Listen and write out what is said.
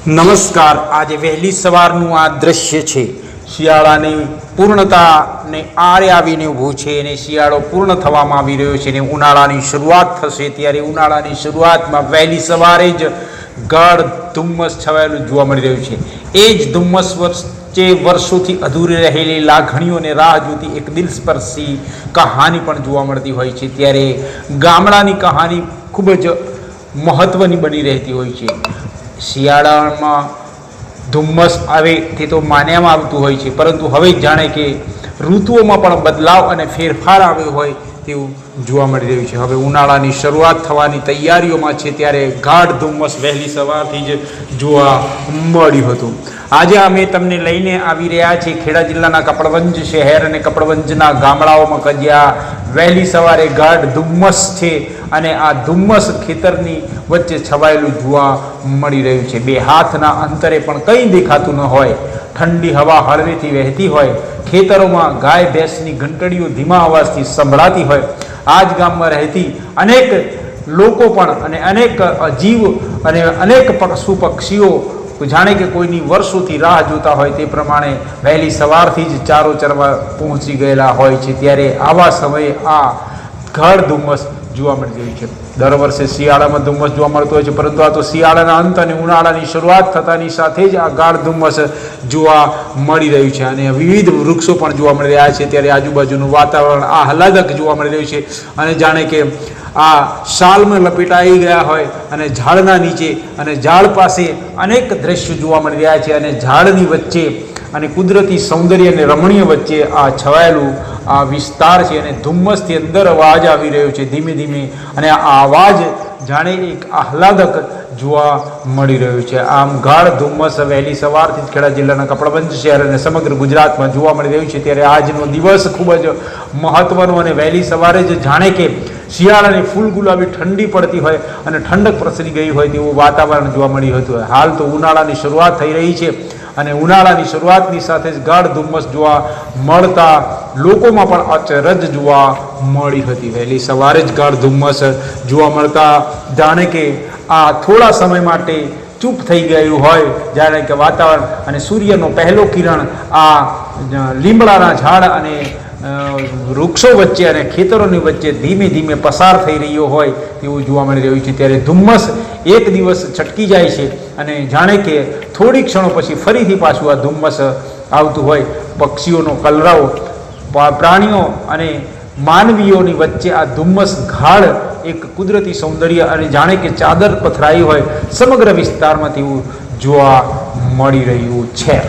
નમસ્કાર। આજે વહેલી સવારનું આ દ્રશ્ય છે। શિયાળાની પૂર્ણતાને આરે આવીને ઊભું છે અને શિયાળો પૂર્ણ થવામાં આવી રહ્યો છે અને ઉનાળાની શરૂઆત થશે। ત્યારે ઉનાળાની શરૂઆતમાં વહેલી સવારે જ ગાઢ ધુમ્મસ છવાયેલું જોવા મળી રહ્યું છે। એ જ ધુમ્મસ વચ્ચે વર્ષોથી અધૂરી રહેલી લાગણીઓને રાહ જોતી એક દિલસ્પર્શી કહાની પણ જોવા મળતી હોય છે। ત્યારે ગામડાની કહાની ખૂબ જ મહત્વની બની રહેતી હોય છે। શિયાળામાં ધુમ્મસ આવે તે તો માન્યામાં આવતું હોય છે, પરંતુ હવે જાણે કે ઋતુઓમાં પણ બદલાવ અને ફેરફાર આવ્યો હોય તેવું જોવા મળી રહ્યું છે। હવે ઉનાળાની શરૂઆત થવાની તૈયારીઓમાં છે, ત્યારે ગાઢ ધુમ્મસ વહેલી સવારથી જ જોવા મળ્યું હતું। આજે અમે તમને લઈને આવી રહ્યા છીએ ખેડા જિલ્લાના કપડવંજ શહેર અને કપડવંજના ગામડાઓમાં કે જ્યાં વહેલી સવારે ગાઢ ધુમ્મસ છે અને આ ધુમ્મસ ખેતરની વચ્ચે છવાયેલું જોવા મળી રહ્યું છે। બે હાથના અંતરે પણ કંઈ દેખાતું ન હોય, ઠંડી હવા હળવેથી વહેતી હોય, ખેતરોમાં ગાય ભેંસની ઘંટડીઓ ધીમા અવાજથી સંભળાતી હોય, આ જ ગામમાં રહેતી અનેક લોકો પણ અને અનેક જીવ અને અનેક પશુ પક્ષીઓ જાણે કે કોઈની વર્ષોથી રાહ જોતા હોય તે પ્રમાણે વહેલી સવારથી જ ચારો ચરવા પહોંચી ગયેલા હોય છે। ત્યારે આવા સમયે આ ગાઢ ધુમ્મસ જોવા મળી રહ્યું છે। દર વર્ષે શિયાળામાં ધુમ્મસ જોવા મળતો હોય છે, પરંતુ આ તો શિયાળાના અંત અને ઉનાળાની શરૂઆત થતાની સાથે જ આ ગાઢ ધુમ્મસ જોવા મળી રહ્યું છે અને વિવિધ વૃક્ષો પણ જોવા મળી રહ્યા છે। ત્યારે આજુબાજુનું વાતાવરણ આહલાદક જોવા મળી રહ્યું છે અને જાણે કે આ શાલમાં લપેટાઈ ગયા હોય અને ઝાડના નીચે અને ઝાડ પાસે અનેક દ્રશ્યો જોવા મળી રહ્યા છે અને ઝાડની વચ્ચે અને કુદરતી સૌંદર્ય અને રમણીય વચ્ચે આ છવાયેલું આ વિસ્તાર છે અને ધુમ્મસથી અંદર અવાજ આવી રહ્યો છે ધીમે ધીમે, અને આ અવાજ જાણે એક આહલાદક જોવા મળી રહ્યું છે। આમ ગાઢ ધુમ્મસ વહેલી સવારથી જ ખેડા જિલ્લાના કપડવંજ શહેર અને સમગ્ર ગુજરાતમાં જોવા મળી રહ્યું છે। ત્યારે આજનો દિવસ ખૂબ જ મહત્વનો અને વહેલી સવારે જ જાણે કે શિયાળાની ફૂલ ગુલાબી ઠંડી પડતી હોય અને ઠંડક પ્રસરી ગઈ હોય તેવું વાતાવરણ જોવા મળ્યું હતું। હાલ તો ઉનાળાની શરૂઆત થઈ રહી છે અને ઉનાળાની શરૂઆતની સાથે જ ગાઢ ધુમ્મસ જોવા મળતા લોકોમાં પણ અચરજ જોવા મળી હતી। વહેલી સવારે જ ગાઢ ધુમ્મસ જોવા મળતા જાણે કે આ થોડા સમય માટે ચૂપ થઈ ગયું હોય, જાણે કે વાતાવરણ અને સૂર્યનો પહેલો કિરણ આ લીમડાના ઝાડ અને વૃક્ષો વચ્ચે અને ખેતરોની વચ્ચે ધીમે ધીમે પસાર થઈ રહ્યો હોય તેવું જોવા મળી રહ્યું છે। ત્યારે ધુમ્મસ એક દિવસ છટકી જાય છે અને જાણે કે થોડી ક્ષણો પછી ફરીથી પાછું આ ધુમ્મસ આવતું હોય। પક્ષીઓનો કલરવ, પ્રાણીઓ અને માનવીઓની વચ્ચે આ ધુમ્મસ ગાઢ એક કુદરતી સૌંદર્ય અને જાણે કે ચાદર પથરાઈ હોય સમગ્ર વિસ્તારમાં તેવું જોવા મળી રહ્યું છે।